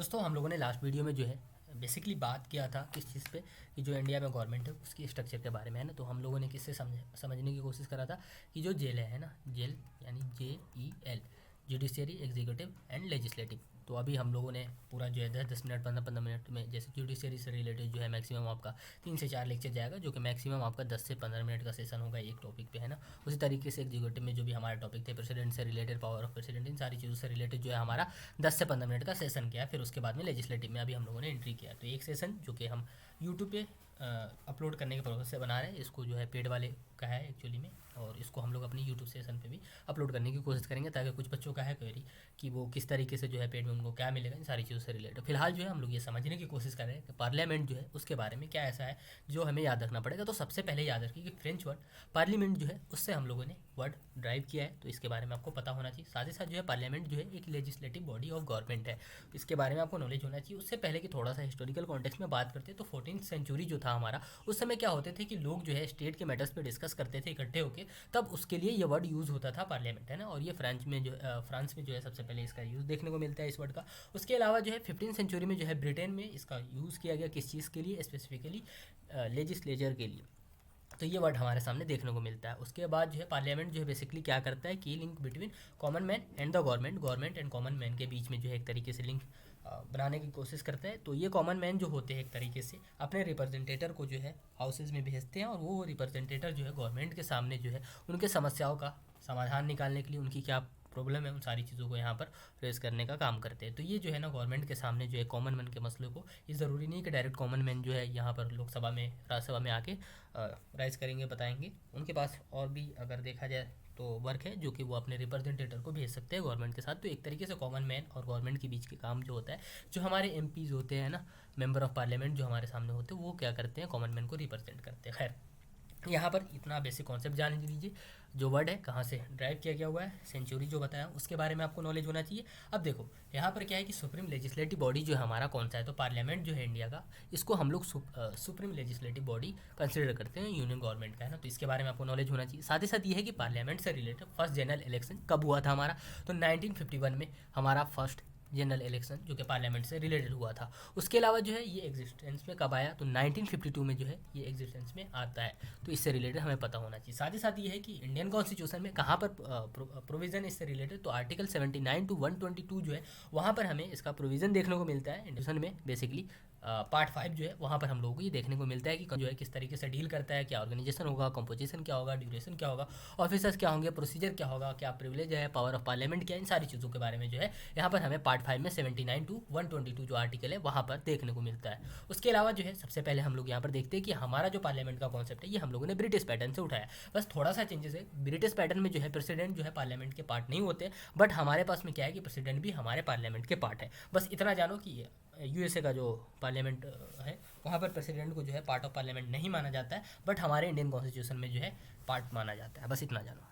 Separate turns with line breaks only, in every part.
दोस्तों हम लोगों ने लास्ट वीडियो में जो है बेसिकली बात किया था किस चीज़ पे कि जो इंडिया में गवर्नमेंट है उसकी स्ट्रक्चर के बारे में है ना। तो हम लोगों ने किससे समझने की कोशिश करा था कि जो जेल है ना, जेल यानी JEL, judiciary, executive and legislative. तो अभी हम लोगों ने पूरा जो है 10-10 मिनट 15-15 मिनट में जैसे जुडिशरी से रिलेटेड जो है मैक्सिमम आपका 3 से 4 लेक्चर जाएगा, जो कि मैक्सिमम आपका 10 से 15 मिनट का सेशन होगा एक टॉपिक पे, है ना। उसी तरीके से एग्जीक्यूटिव में जो भी हमारे टॉपिक थे प्रेसिडेंट से रिलेटेड, पावर ऑफ प्रेसिडेंट, इन सारी चीज़ों से रिलेटेड जो है हमारा 10 से 15 मिनट का सेशन किया। फिर उसके बाद में लेजिस्लेटिव में अभी हम लोगों ने एंट्री किया। तो एक सेशन जो कि हम यूट्यूब पे अपलोड करने के प्रोसेस से बना रहे हैं, इसको जो है पेड वाले का है एक्चुअली में, और इसको हम लोग अपनी यूट्यूब सेशन पे भी अपलोड करने की कोशिश करेंगे, ताकि कुछ बच्चों का है क्वेरी कि वो किस तरीके से जो है पेड में उनको क्या मिलेगा, इन सारी चीज़ों से रिलेटेड। फिलहाल जो है हम लोग ये समझने की कोशिश कर रहे हैं कि पार्लियामेंट जो है उसके बारे में क्या ऐसा है जो हमें याद रखना पड़ेगा। तो सबसे पहले याद रखिए कि फ्रेंच वर्ड पार्लियामेंट जो है उससे हम लोगों ने वर्ड ड्राइव किया है, तो इसके बारे में आपको पता होना चाहिए। साथ ही साथ जो है पार्लियामेंट जो है एक लेजिस्लेटिव बॉडी ऑफ गवर्नमेंट है, इसके बारे में आपको नॉलेज होना चाहिए। उससे पहले कि थोड़ा सा हिस्टोरिकल कॉन्टेक्स्ट में बात करते हैं, तो 14th सेंचुरी जो था हमारा, उस समय क्या होते थे कि लोग जो है स्टेट के मैटर्स पे डिस्कस करते थे इकट्ठे होकर, तब उसके लिए ये वर्ड यूज़ होता था पार्लियामेंट, है ना। और ये फ्रांस में जो है सबसे पहले इसका यूज़ देखने को मिलता है इस वर्ड का। उसके अलावा जो है 15th सेंचुरी में जो है ब्रिटेन में इसका यूज़ किया गया, किस चीज़ के लिए, स्पेसिफिकली लेजिस्लेचर के लिए। तो ये वर्ड हमारे सामने देखने को मिलता है। उसके बाद जो है पार्लियामेंट जो है बेसिकली क्या करता है कि link between common man and the government, government and common man के बीच में जो है एक तरीके से लिंक बनाने की कोशिश करता है। तो ये कॉमन मैन जो होते हैं एक तरीके से अपने रिप्रेजेंटेटर को जो है हाउसेज में भेजते हैं, और वो रिप्रेजेंटेटर जो है गवर्नमेंट के सामने जो है उनके समस्याओं का समाधान निकालने के लिए, उनकी क्या प्रॉब्लम है, उन सारी चीज़ों को यहाँ पर रेस करने का काम करते हैं। तो ये जो है ना गवर्नमेंट के सामने जो है कॉमन मैन के मसलों को, ये ज़रूरी नहीं कि डायरेक्ट कॉमन मैन जो है यहाँ पर लोकसभा में, राज्यसभा में आके राइज करेंगे, बताएंगे। उनके पास और भी अगर देखा जाए तो वर्क है जो कि वो अपने रिप्रेजेंटेटर को भेज सकते हैं गवर्नमेंट के साथ। तो एक तरीके से कॉमन मैन और गवर्नमेंट के बीच के काम जो होता है, जो हमारे MPs होते हैं ना, मेंबर ऑफ पार्लियामेंट जो हमारे सामने होते हैं, वो क्या करते हैं, कॉमन मैन को रिप्रेजेंट करते हैं। खैर, यहाँ पर इतना बेसिक कॉन्सेप्ट जान लीजिए, जो वर्ड है कहाँ से ड्राइव किया गया हुआ है, सेंचुरी जो बताया उसके बारे में आपको नॉलेज होना चाहिए। अब देखो यहाँ पर क्या है कि सुप्रीम लेजिस्लेटिव बॉडी जो है हमारा कौन सा है, तो पार्लियामेंट जो है इंडिया का, इसको हम लोग सुप्रीम लेजिस्लेटिव बॉडी कंसिडर करते हैं यूनियन गवर्नमेंट का, है ना। तो इसके बारे में आपको नॉलेज होना चाहिए। साथ ही साथ ये है कि पार्लियामेंट से रिलेटेड फर्स्ट जनरल इलेक्शन कब हुआ था हमारा, तो 1951 में हमारा फर्स्ट जनरल इलेक्शन जो कि पार्लियामेंट से रिलेटेड हुआ था। उसके अलावा जो है ये एग्जिस्टेंस में कब आया, तो 1952 में जो है ये एग्जिस्टेंस में आता है। तो इससे रिलेटेड हमें पता होना चाहिए। साथ ही साथ ये है कि इंडियन कॉन्स्टिट्यूशन में कहाँ पर प्रोविज़न इससे रिलेटेड, तो आर्टिकल 79 to 122 जो है वहाँ पर हमें इसका प्रोविज़न देखने को मिलता है। इंडियन में बेसिकली पार्ट 5 जो है वहाँ पर हम लोगों को ये देखने को मिलता है कि जो है किस तरीके से डील करता है, क्या ऑर्गेनाइजेशन होगा, कंपोजिशन क्या होगा, ड्यूरेशन क्या होगा, ऑफिसर्स क्या होंगे, प्रोसीजर क्या होगा, क्या प्रिविलेज है, पावर ऑफ पार्लियामेंट क्या, इन सारी चीज़ों के बारे में जो है यहाँ पर हमें पार्ट 5 में 79 to 122 जो आर्टिकल है वहाँ पर देखने को मिलता है। उसके अलावा जो है सबसे पहले हम लोग यहाँ पर देखते हैं कि हमारा जो पार्लियामेंट का कॉन्सेप्ट है ये हम लोगों ने ब्रिटिश पैटर्न से उठाया। बस थोड़ा सा चेंजेस है। ब्रिटिश पैटर्न में जो है प्रेसिडेंट जो है पार्लियामेंट के पार्ट नहीं होते, बट हमारे पास में क्या है कि प्रेसिडेंट भी हमारे पार्लियामेंट के पार्ट है। बस इतना जानो कि USA का जो पार्लियामेंट है वहाँ पर प्रेसिडेंट को जो है पार्ट ऑफ पार्लियामेंट नहीं माना जाता है, बट हमारे इंडियन कॉन्स्टिट्यूशन में जो है पार्ट माना जाता है। बस इतना जानो।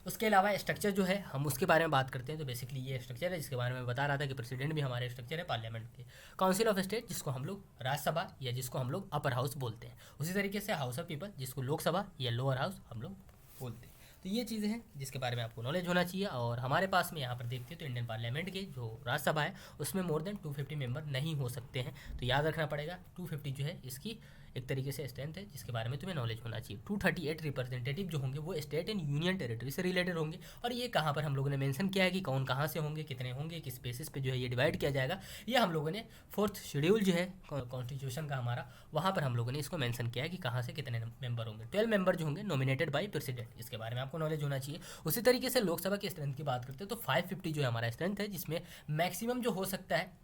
उसके अलावा स्ट्रक्चर जो है हम उसके बारे में बात करते हैं, तो बेसिकली ये स्ट्रक्चर है जिसके बारे में बता रहा था कि प्रेसिडेंट भी हमारे स्ट्रक्चर है पार्लियामेंट के। काउंसिल ऑफ स्टेट जिसको हम लोग राज्यसभा या जिसको हम लोग अपर हाउस बोलते हैं, उसी तरीके से हाउस ऑफ पीपल जिसको लोकसभा या लोअर हाउस हम लोग बोलते हैं। तो ये चीज़ें हैं जिसके बारे में आपको नॉलेज होना चाहिए। और हमारे पास में यहाँ पर देखते हैं तो इंडियन पार्लियामेंट के जो राज्यसभा है उसमें मोर देन 250 मेंबर नहीं हो सकते हैं। तो याद रखना पड़ेगा 250 जो है इसकी एक तरीके से स्ट्रेंथ है जिसके बारे में तुम्हें नॉलेज होना चाहिए। 238 रिप्रेजेंटेटिव जो होंगे वो स्टेट एंड यूनियन टेरिटरी से रिलेटेड होंगे। और ये कहाँ पर हम लोगों ने मेंशन किया है कि कौन कहाँ से होंगे, कितने होंगे, किस बेसिस पे जो है ये डिवाइड किया जाएगा, ये हम लोगों ने 4th शेड्यूल जो है कॉन्स्टिट्यूशन का हमारा, वहाँ पर हम लोगों ने इसको मेंशन किया है कि कहाँ से कितने मेंबर होंगे। 12 मेंबर जो होंगे नॉमिनेटेड बाय प्रेसिडेंट, इसके बारे में आपको नॉलेज होना चाहिए। उसी तरीके से लोकसभा की स्ट्रेंथ की बात करते हैं तो 550 जो है हमारा स्ट्रेंथ है, जिसमें मैक्सिमम जो हो सकता है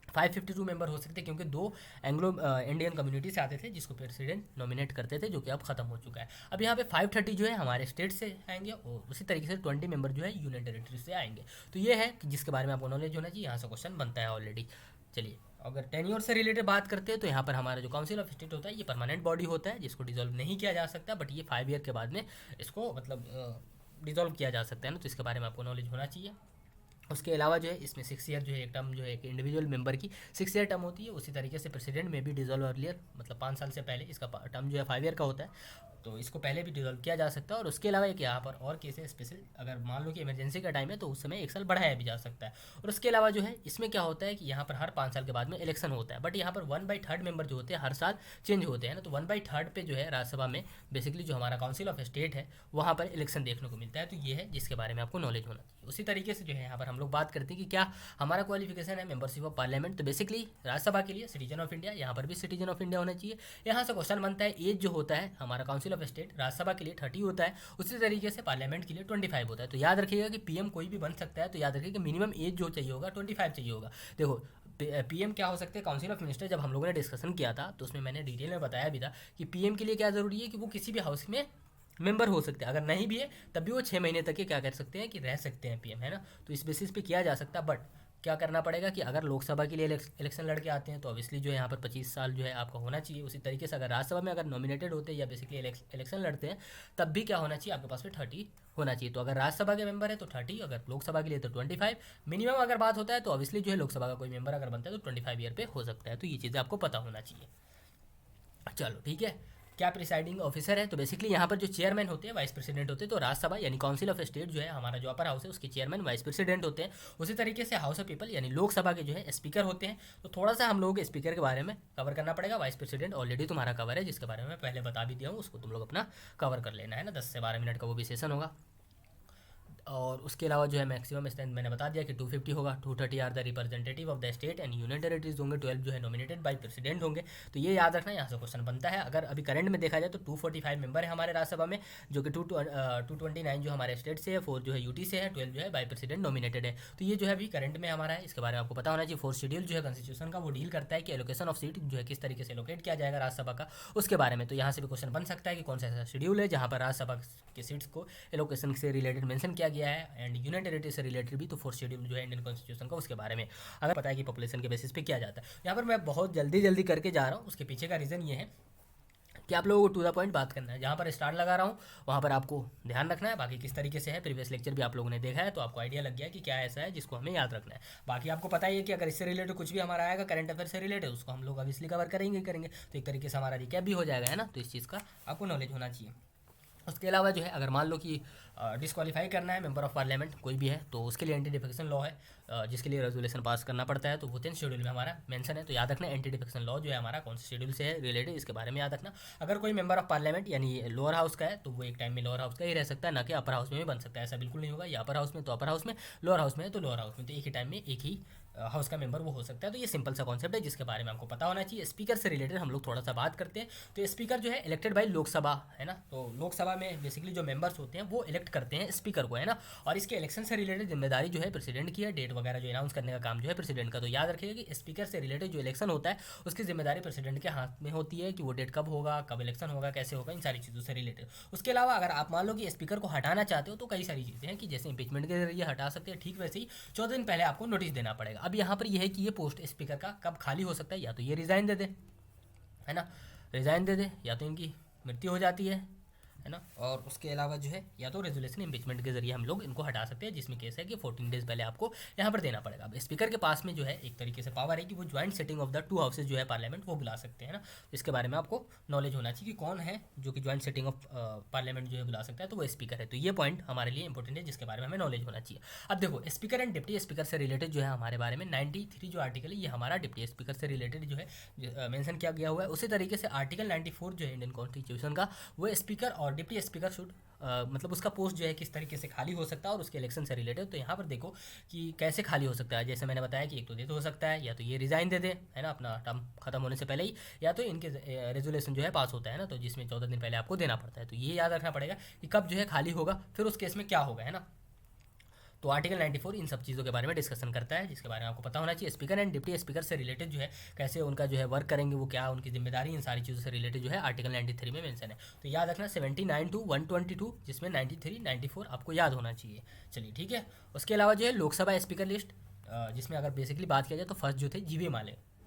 552 मेंबर हो सकते हैं, क्योंकि 2 एंग्लो इंडियन कम्युनिटी से आते थे जिसको प्रेसिडेंट नॉमिनेट करते थे, जो कि अब खत्म हो चुका है। अब यहाँ पे 530 जो है हमारे स्टेट से आएंगे, और उसी तरीके से 20 मेंबर जो है यूनियन टेरिटरी से आएंगे। तो ये है जिसके बारे में आपको नॉलेज होना चाहिए। यहाँ से क्वेश्चन बनता है ऑलरेडी। चलिए, अगर टेन्योर से रिलेटेड बात करते हैं तो यहाँ पर हमारा जो काउंसिल ऑफ स्टेट होता है ये परमानेंट बॉडी होता है जिसको डिसॉल्व नहीं किया जा सकता, बट ये 5 ईयर के बाद में इसको मतलब डिसॉल्व किया जा सकता है ना। तो इसके बारे में आपको नॉलेज होना चाहिए। उसके अलावा जो है इसमें 6 ईयर जो है एक टर्म जो है एक इंडिविजुअल मेंबर की 6 ईयर टर्म होती है। उसी तरीके से प्रेसिडेंट में भी डिसॉल्व अर्लियर मतलब 5 साल से पहले इसका टर्म जो है 5 ईयर का होता है। तो इसको पहले भी डिजोल्व किया जा सकता है। और उसके अलावा एक यहाँ पर और केस है स्पेशल, अगर मान लो कि इमरजेंसी का टाइम है तो उस समय 1 साल बढ़ाया भी जा सकता है। और उसके अलावा जो है इसमें क्या होता है कि यहाँ पर हर 5 साल के बाद में इलेक्शन होता है, बट यहाँ पर 1/3 मेंबर जो होते हैं हर साल चेंज होते हैं ना, तो 1/3 पे जो है राज्यसभा में बेसिकली जो हमारा काउंसिल ऑफ स्टेट है वहाँ पर इलेक्शन देखने को मिलता है। तो ये है जिसके बारे में आपको नॉलेज होना चाहिए। उसी तरीके से जो है यहाँ पर हम लोग बात करते हैं कि क्या हमारा क्वालिफिकेशन है मेंबरशिप ऑफ पार्लियामेंट। तो बेसिकली राज्यसभा के लिए सिटीजन ऑफ इंडिया, यहाँ पर भी सिटीजन ऑफ इंडिया होना चाहिए। यहाँ से क्वेश्चन बनता है एज जो होता है हमारा काउंसिल ऑफ स्टेट राज्यसभा के लिए 30 होता है, उसी तरीके से पार्लियामेंट के लिए 25 होता है। तो याद रखिएगा कि पीएम कोई भी बन सकता है, तो याद रखिएगा कि मिनिमम एज जो चाहिए होगा 25 चाहिए होगा। देखो पीएम क्या हो सकते हैं, काउंसिल ऑफ मिनिस्टर जब हम लोगों ने डिस्कशन किया था तो उसमें मैंने डिटेल में बताया भी था कि पीएम के लिए क्या ज़रूरी है कि वो किसी भी हाउस में मेंबर हो सकते हैं, अगर नहीं भी है तब भी वो 6 महीने तक के क्या कर सकते हैं कि रह सकते हैं पीएम, है ना। तो इस बेसिस पे किया जा सकता है। बट क्या करना पड़ेगा कि अगर लोकसभा के लिए इलेक्शन लड़के आते हैं तो ऑब्वियसली जो है यहाँ पर 25 साल जो है आपका होना चाहिए। उसी तरीके से अगर राज्यसभा में अगर नॉमिनेटेड होते हैं या बेसिकली इलेक्शन लड़ते हैं तब भी क्या होना चाहिए, आपके पास में 30 होना चाहिए। तो अगर राज्यसभा के मेंबर है तो 30, अगर लोकसभा के लिए तो 25। मिनिमम अगर बात होता है तो ऑब्वियसली जो है लोकसभा का कोई मेंबर अगर बनता है तो 25 ईयर पे हो सकता है। तो ये चीज़ें आपको पता होना चाहिए। चलो ठीक है। क्या प्रिसाइडिंग ऑफिसर है, तो बेसिकली यहाँ पर जो चेयरमैन होते हैं वाइस प्रेसिडेंट होते हैं। तो राज्यसभा यानी काउंसिल ऑफ स्टेट जो है हमारा जो अपर हाउस है उसके चेयरमैन वाइस प्रेसिडेंट होते हैं। उसी तरीके से हाउस ऑफ पीपल यानी लोकसभा के जो है स्पीकर होते हैं। तो थोड़ा सा हम लोगों के स्पीकर के बारे में कवर करना पड़ेगा। वाइस प्रेसिडेंट ऑलरेडी तुम्हारा कवर है, जिसके बारे में मैं पहले बता भी दिया हूँ, उसको तुम लोग अपना कवर कर लेना है ना। 10 से 12 मिनट का वो भी सेशन होगा। और उसके अलावा जो है मैक्सिमम स्ट्रेंथ मैंने बता दिया कि 250 होगा। 230 are the representative of the state and union territories होंगे। 12 जो है नॉमिनेटेड बाय प्रेसिडेंट होंगे। तो ये याद रखना, यहाँ से क्वेश्चन बनता है। अगर अभी करंट में देखा जाए तो 245 मेंबर है हमारे राज्यसभा में, जो कि 229 जो हमारे स्टेट से है, 4 जो है यूटी से है, 12 जो है बाय प्रेसिडेंट नॉमिनेटेड है। तो ये जो है अभी करंट में हमारा है, इसके बारे में आपको पता होना चाहिए। 4th शेड्यूल जो है कॉन्स्टिट्यूशन का वो डील करता है कि एलोकेशन ऑफ सीट जो है किस तरीके से एलोकेट किया जाएगा राज्यसभा का, उसके बारे में। तो यहाँ से भी क्वेश्चन बन सकता है कि कौन सा ऐसा शेड्यूल है जहाँ पर राज्यसभा के सीट्स को एलोकेशन से रिलेटेड मेंशन किया गया है एंड यूनियन टेरिटरी से रिलेटेड भी। तो 4th शेड्यूल जो है इंडियन कॉन्स्टिट्यूशन का, उसके बारे में अगर पता है कि पॉपुलेशन के बेसिस पे किया जाता है। यहाँ पर मैं बहुत जल्दी करके जा रहा हूँ, उसके पीछे का रीज़न ये है कि आप लोगों को टू द पॉइंट बात करना है। जहाँ पर स्टार लगा रहा हूँ वहाँ पर आपको ध्यान रखना है। बाकी किस तरीके से है प्रीवियस लेक्चर भी आप लोगों ने देखा है, तो आपको आइडिया लग गया कि क्या ऐसा है जिसको हमें याद रखना है। बाकी आपको पता ही है कि अगर इससे रिलेटेड कुछ भी हमारा आएगा करंट अफेयर से रिलेटेड, उसको हम लोग ऑब्वियसली कवर करेंगे। तो एक तरीके से हमारा रिकैप भी हो जाएगा, है ना। तो इस चीज़ का आपको नॉलेज होना चाहिए। उसके अलावा जो है अगर मान लो कि डिस्क्वालीफाई करना है मेंबर ऑफ पार्लियामेंट कोई भी है, तो उसके लिए एंटी डिफेक्शन लॉ है, जिसके लिए रेजोल्यूशन पास करना पड़ता है। तो वो 10th शेड्यूल में हमारा मेंशन है। तो याद रखना एंटी डिफेक्शन लॉ जो है हमारा कौन से शेड्यूल से है रिलेटेड, इसके बारे में याद रखना। अगर कोई मेंबर ऑफ पार्लियामेंट यानी लोअर हाउस का है तो वो एक टाइम में लोअर हाउस का ही रह सकता है, ना कि अपर हाउस में भी बन सकता है। ऐसा बिल्कुल नहीं होगा, या अपर हाउस में तो अपर हाउस में, लोअर हाउस में तो लोअर हाउस में, तो एक ही टाइम में एक ही हाउस का मेंबर वो हो सकता है। तो ये सिंपल सा कॉन्सेप्ट है जिसके बारे में आपको पता होना चाहिए। स्पीकर से रिलेटेड हम लोग थोड़ा सा बात करते हैं। तो स्पीकर जो है इलेक्टेड बाय लोकसभा, है ना। तो लोकसभा में बेसिकली जो मेंबर्स होते हैं वो इलेक्ट करते हैं स्पीकर को, है ना। और इसके इलेक्शन से रिलेटेड जिम्मेदारी जो है प्रेसिडेंट की है, डेट वगैरह जो अनाउंस करने का काम जो है प्रेसिडेंट का। तो याद रखिएगा कि स्पीकर से रिलेटेड जो इलेक्शन होता है उसकी जिम्मेदारी प्रेसिडेंट के हाथ में होती है कि वो डेट कब होगा, कब इलेक्शन होगा, कैसे होगा, इन सारी चीज़ों से रिलेटेड। उसके अलावा अगर आप मान लो कि स्पीकर को हटाना चाहते हो तो कई सारी चीज़ें हैं कि जैसे इंपीचमेंट के जरिए हटा सकते हैं, ठीक वैसे ही 14 दिन पहले आपको नोटिस देना पड़ेगा। अब यहाँ पर यह है कि ये पोस्ट स्पीकर का कब खाली हो सकता है, या तो ये रिज़ाइन दे दे, है ना, रिज़ाइन दे दे, या तो इनकी मृत्यु हो जाती है ना। और उसके अलावा जो है या तो रेजोल्यूशन इम्पीचमेंट के जरिए हम लोग इनको हटा सकते हैं, जिसमें केस है कि 14 डेज पहले आपको यहाँ पर देना पड़ेगा। अब स्पीकर के पास में जो है एक तरीके से पावर है कि वो joint setting of the 2 houses जो है पार्लियामेंट वो बुला सकते हैं ना। इसके बारे में आपको नॉलेज होना चाहिए कि कौन है जो कि ज्वाइंट सेटिंग ऑफ पार्लियामेंट जो है बुला सकता है, तो वो स्पीकर है। तो ये पॉइंट हमारे लिए इंपॉर्टेंट है जिसके बारे में हमें नॉलेज होना चाहिए। अब देखो स्पीकर एंड डिप्टी स्पीकर से रिलेटेड जो है हमारे बारे में 93 जो आर्टिकल है ये हमारा डिप्टी स्पीकर से रिलेटेड जो है मेंशन किया गया हुआ है। उसी तरीके से आर्टिकल 94 जो है इंडियन कॉन्स्टिट्यूशन का, वो स्पीकर और डिप्टी स्पीकर शुड मतलब उसका पोस्ट जो है किस तरीके से खाली हो सकता है और उसके इलेक्शन से रिलेटेड। तो यहाँ पर देखो कि कैसे खाली हो सकता है। जैसे मैंने बताया कि एक तो दे तो हो सकता है, या तो ये रिज़ाइन दे दे, है ना, अपना टर्म खत्म होने से पहले ही, या तो इनके रेजोल्यूशन जो है पास होता है ना, तो जिसमें 14 दिन पहले आपको देना पड़ता है। तो ये याद रखना पड़ेगा कि कब जो है खाली होगा, फिर उस केस में क्या होगा, है ना। तो आर्टिकल 94 इन सब चीज़ों के बारे में डिस्कशन करता है, जिसके बारे में आपको पता होना चाहिए। स्पीकर एंड डिप्टी स्पीकर से रिलेटेड जो है कैसे उनका जो है वर्क करेंगे, वो क्या उनकी जिम्मेदारी, इन सारी चीज़ों से रिलेटेड जो है आर्टिकल 93 में मेंशन है। तो याद रखना 79 to 122, जिसमें 93, 94 आपको याद होना चाहिए। चलिए ठीक है। उसके अलावा जो है लोकसभा स्पीकर लिस्ट, जिसमें अगर बेसिकली बात किया जाए तो फर्स्ट जो थे जीवी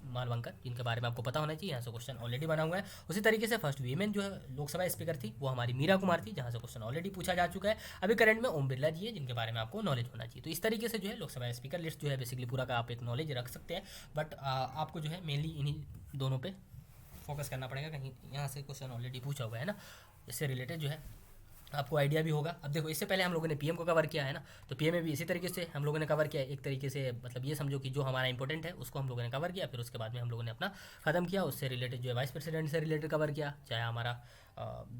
मालवंकर, जिनके बारे में आपको पता होना चाहिए। यहाँ से क्वेश्चन ऑलरेडी बना हुआ है। उसी तरीके से फर्स्ट वीमेन जो है लोकसभा स्पीकर थी वो हमारी मीरा कुमार थी, जहाँ से क्वेश्चन ऑलरेडी पूछा जा चुका है। अभी करंट में ओम बिरला जी है, जिनके बारे में आपको नॉलेज होना चाहिए। तो इस तरीके से जो है लोकसभा स्पीकर लिस्ट जो है बेसिकली पूरा का आप एक नॉलेज रख सकते हैं। बट आपको जो है मेनली इन्हीं दोनों पर फोकस करना पड़ेगा, कहीं यहाँ से क्वेश्चन ऑलरेडी पूछा हुआ है ना। इससे रिलेटेड जो है आपको आइडिया भी होगा। अब देखो, इससे पहले हम लोगों ने पीएम को कवर किया है ना, तो पीएम में भी इसी तरीके से हम लोगों ने कवर किया है। एक तरीके से मतलब ये समझो कि जो हमारा इंपॉर्टेंट है उसको हम लोगों ने कवर किया, फिर उसके बाद में हम लोगों ने अपना खत्म किया। उससे रिलेटेड जो है वाइस प्रेसिडेंट से रिलेटेड कवर किया, चाहे हमारा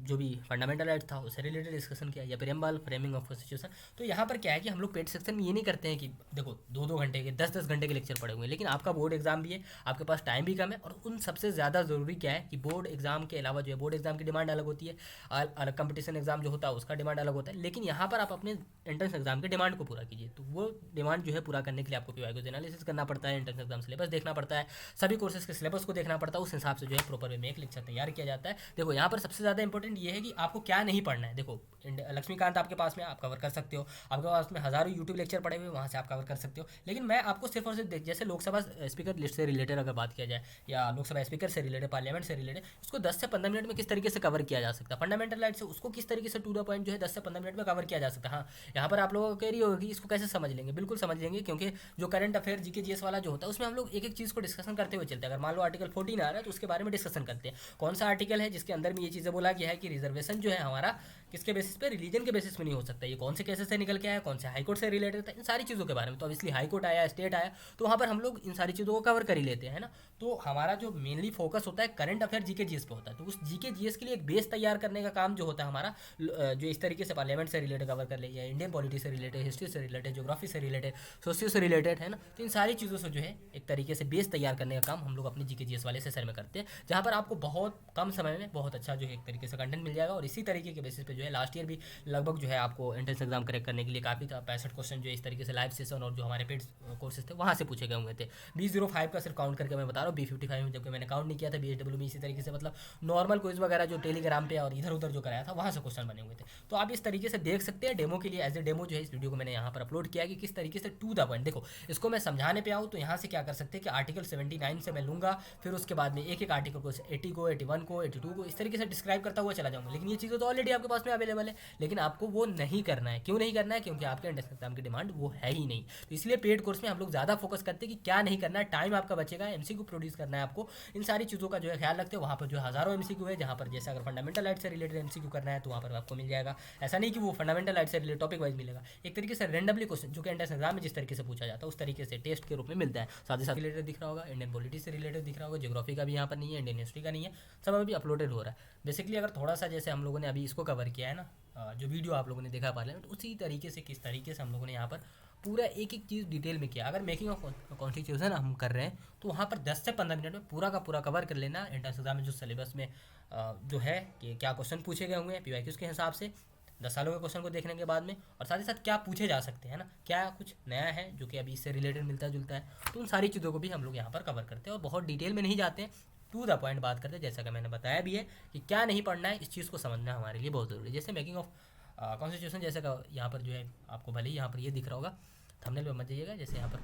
जो भी फंडामेंटल राइट था उससे रिलेटेड डिस्कशन किया, या प्रेम्बल फ्रेमिंग ऑफ कॉन्स्टिट्यूशन। तो यहाँ पर क्या है कि हम लोग पेड सेक्शन में ये नहीं करते हैं कि देखो 2-2 घंटे के 10-10 घंटे के लेक्चर पड़े हुए हैं, लेकिन आपका बोर्ड एग्जाम भी है, आपके पास टाइम भी कम है, और उन सबसे ज़्यादा ज़रूरी क्या है कि बोर्ड एग्जाम के अलावा जो है बोर्ड एग्जाम की डिमांड अलग होती है, अलग कंपटीशन एग्जाम जो होता है उसका डिमांड अलग होता है, लेकिन यहाँ पर आप अपने एंट्रेंस एग्जाम के डिमांड को पूरा कीजिए। तो वो डिमांड जो है पूरा करने के लिए आपको पीवाईक्यूज एनालिसिस करना पड़ता है, एंट्रेंस एग्जाम सिलेबस देखना पड़ता है, सभी कोर्सेज के सिलेबस को देखना पड़ता है, उस हिसाब से जो है प्रॉपर वे में एक लेक्चर तैयार किया जाता है। देखो यहाँ पर सबसे ज़्यादा इंपॉर्टेंट ये है कि आपको क्या नहीं पढ़ना है। देखो लक्ष्मीकांत आपके पास में आप कवर कर सकते हो, आपके पास में हज़ारों यूट्यूब लेक्चर पड़े हुए वहाँ से आप कवर कर सकते हो, लेकिन मैं आपको सिर्फ और सिर्फ जैसे लोकसभा स्पीकर लिस्ट से रिलेटेड अगर बात किया जाए, या लोकसभा स्पीकर से रिलेटेड, पार्लियामेंट से रिलेटेड, उसको 10 से 15 मिनट में किस तरीके से कवर किया जा सकता है, फंडामेंटल राइट से उसको किस तरीके से टू द पॉइंट जो है 10 से 15 मिनट में कवर किया जा सकता है। हाँ, यहाँ पर आप लोगों को कह रही होगी इसको कैसे समझ लेंगे, बिल्कुल समझ लेंगे, क्योंकि जो करंट अफेयर जीके जीएस वाला जो होता है उसमें हम लोग एक एक चीज़ को डिस्कशन करते हुए चलते हैं। अगर मान लो आर्टिकल 14 आ रहा है तो उसके बारे में डिस्कशन करते हैं, कौन सा आर्टिकल है जिसके अंदर में ये चीज़ें बोला गया है कि रिजर्वेशन जो है हमारा किसके बेसिस पे, रिलीजन के बेसिस पे नहीं हो सकता, ये कौन से केसेस से निकल के आया, कौन से हाई कोर्ट से रिलेटेड था, इन सारी चीज़ों के बारे में। तो ऑब्वियसली हाई कोर्ट आया, स्टेट आया, तो वहाँ पर हम लोग इन सारी चीज़ों को कवर कर ही लेते हैं ना। तो हमारा जो मेनली फोकस होता है करंट अफेयर जीके जीएस पे होता है, तो उस जीके जीएस के लिए एक बेस तैयार करने का काम जो होता है हमारा, जो इस तरीके से पार्लियामेंट से रिलेटेड कवर कर ले, या इंडियन पॉलिटी से रिलेटेड, हिस्ट्री से रिलेटेड, ज्योग्राफी से रिलेटेड, सोशियो से रिलेटेड, है ना। तो इन सारी चीज़ों से जो है एक तरीके से बेस तैयार करने का काम हम लोग अपने जीके जीएस वाले सेशन में करते हैं, जहाँ पर आपको बहुत कम समय में बहुत अच्छा जो है एक तरीके से कंटेंट मिल जाएगा। और इसी तरीके के बेसिस पे जो है लास्ट ईयर भी लगभग जो है आपको एंट्रेंस एग्जाम करेक्ट करने के लिए काफ़ी 65 क्वेश्चन जो है इस तरीके से लाइव सेशन और जो हमारे पेड कोर्सेज थे वहाँ से पूछे गए हुए थे। B05 का सिर्फ काउंट करके मैं बता रहा हूँ, B55 में जबकि मैंने काउंट नहीं किया था। BHW में इसी तरीके से मतलब नॉर्मल क्विज वगैरह जो टेलीग्राम पे और इधर उधर जो कराया था वहाँ से क्वेश्चन बने हुए थे। तो आप इस तरीके से देख सकते हैं डेमो के लिए, एज ए डेमो जो है इस वीडियो को मैंने यहाँ पर अपलोड किया कि किस तरीके से टू द पॉइंट। देखो इसको मैं समझाने पे आऊँ तो यहाँ से क्या कर सकते हैं कि आर्टिकल 79 से मैं लूँगा, फिर उसके बाद में एक एक आर्टिकल को 80 को 81 को 82 को इस तरीके से डिस्क्राइब करता हुआ चला जाऊँगा। लेकिन ये चीज़ें तो ऑलरेडी आपके पास में अवेलेबल है, लेकिन आपको वो नहीं करना है। क्यों नहीं करना है? क्योंकि आपके एंट्रेंस एग्जाम की डिमांड वो है ही नहीं। तो इसलिए पेड कोर्स में हम लोग ज़्यादा फोकस करते हैं कि क्या नहीं करना है, टाइम आपका बचेगा, एमसीक्यू प्रोड्यूस करना है आपको, इन सारी चीज़ों का जो है ख्याल रखते हैं। वहाँ पर जो हज़ारों एमसीक्यू है, जहाँ पर जैसे अगर फंडामेंटल राइट से रिलेटेड एमसीक्यू करना है तो वहाँ पर आपको मिल जाएगा। ऐसा नहीं कि वो फंडामेंटल राइट से रिलेटेड टॉपिक वाइज मिलेगा, एक तरीके से रेंडमली क्वेश्चन जो कि एंट्रेंस एग्जाम में जिस तरीके से पूछा जाता है उस तरीके से टेस्ट के रूप में मिलता है। साथ ही साथ रिलेटेड दिख रहा होगा, इंडियन पॉलिटी से रिलेटेड दिख रहा होगा, ज्योग्राफी का भी यहाँ पर नहीं है, इंडियन हिस्ट्री का नहीं है, सब अभी अपलोडेड हो रहा है। बेसिकली अगर थोड़ा सा जैसे हम लोगों ने अभी इसको कवर किया है ना, जो वीडियो आप लोगों ने देखा पार्लियामेंट, उसी तरीके से किस तरीके से हम लोगों ने यहाँ पर पूरा एक एक चीज़ डिटेल में किया। अगर मेकिंग ऑफ कॉन्स्टिट्यूशन हम कर रहे हैं तो वहाँ पर 10 से 15 मिनट में पूरा का पूरा कवर कर लेना। एंट्रेंस एग्जाम में जो सिलेबस में जो है कि क्या क्वेश्चन पूछे गए हुए हैं पीवाईक्यूज के हिसाब से 10 सालों के क्वेश्चन को देखने के बाद में, और साथ ही साथ क्या पूछे जा सकते हैं ना, क्या कुछ नया है जो कि अभी इससे रिलेटेड मिलता जुलता है, तो उन सारी चीज़ों को भी हम लोग यहाँ पर कवर करते हैं और बहुत डिटेल में नहीं जाते हैं, टू द पॉइंट बात करते हैं। जैसा कि मैंने बताया भी है कि क्या नहीं पढ़ना है, इस चीज़ को समझना हमारे लिए बहुत ज़रूरी है। जैसे मेकिंग ऑफ कॉन्स्टिट्यूशन जैसे का यहाँ पर जो है आपको भले ही यहाँ पर ये दिख रहा होगा, थंबनेल पे मत जाइएगा, जैसे यहाँ पर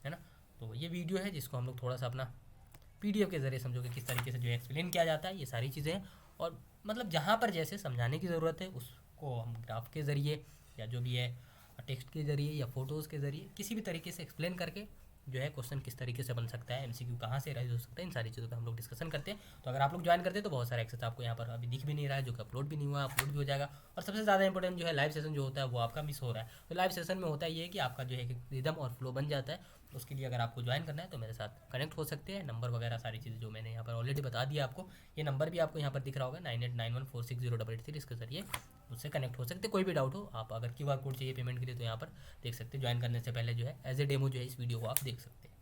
है ना। तो ये वीडियो है जिसको हम लोग थोड़ा सा अपना PDF के ज़रिए समझो कि किस तरीके से जो है एक्सप्लेन किया जाता है, ये सारी चीज़ें हैं। और मतलब जहाँ पर जैसे समझाने की ज़रूरत है उसको हम ग्राफ के ज़रिए या जो भी है टेक्स्ट के ज़रिए या फोटोज़ के ज़रिए किसी भी तरीके से एक्सप्लेन करके जो है क्वेश्चन किस तरीके से बन सकता है, एमसीक्यू कहाँ से राइज हो सकता है, इन सारी चीज़ों पे हम लोग डिस्कशन करते हैं। तो अगर आप लोग ज्वाइन करते हैं तो बहुत सारा एक्सेस आपको यहाँ पर अभी दिख भी नहीं रहा है, जो कि अपलोड भी नहीं हुआ, अपलोड भी हो जाएगा। और सबसे ज़्यादा इंपॉर्टेंट जो है लाइव सेशन जो होता है वो आपका मिस हो रहा है। तो लाइव सेशन में होता है ये कि आपका जो है रिदम और फ्लो बन जाता है। उसके लिए अगर आपको ज्वाइन करना है तो मेरे साथ कनेक्ट हो सकते हैं। नंबर वगैरह सारी चीज़ें जो मैंने यहाँ पर ऑलरेडी बता दिया आपको, ये नंबर भी आपको यहाँ पर दिख रहा होगा 9891460883, इसके जरिए उससे कनेक्ट हो सकते हैं। कोई भी डाउट हो आप अगर QR कोड चाहिए पेमेंट के लिए तो यहाँ पर देख सकते हैं। ज्वाइन करने से पहले जो है एज ए डेमो जो है इस वीडियो को आप देख सकते हैं।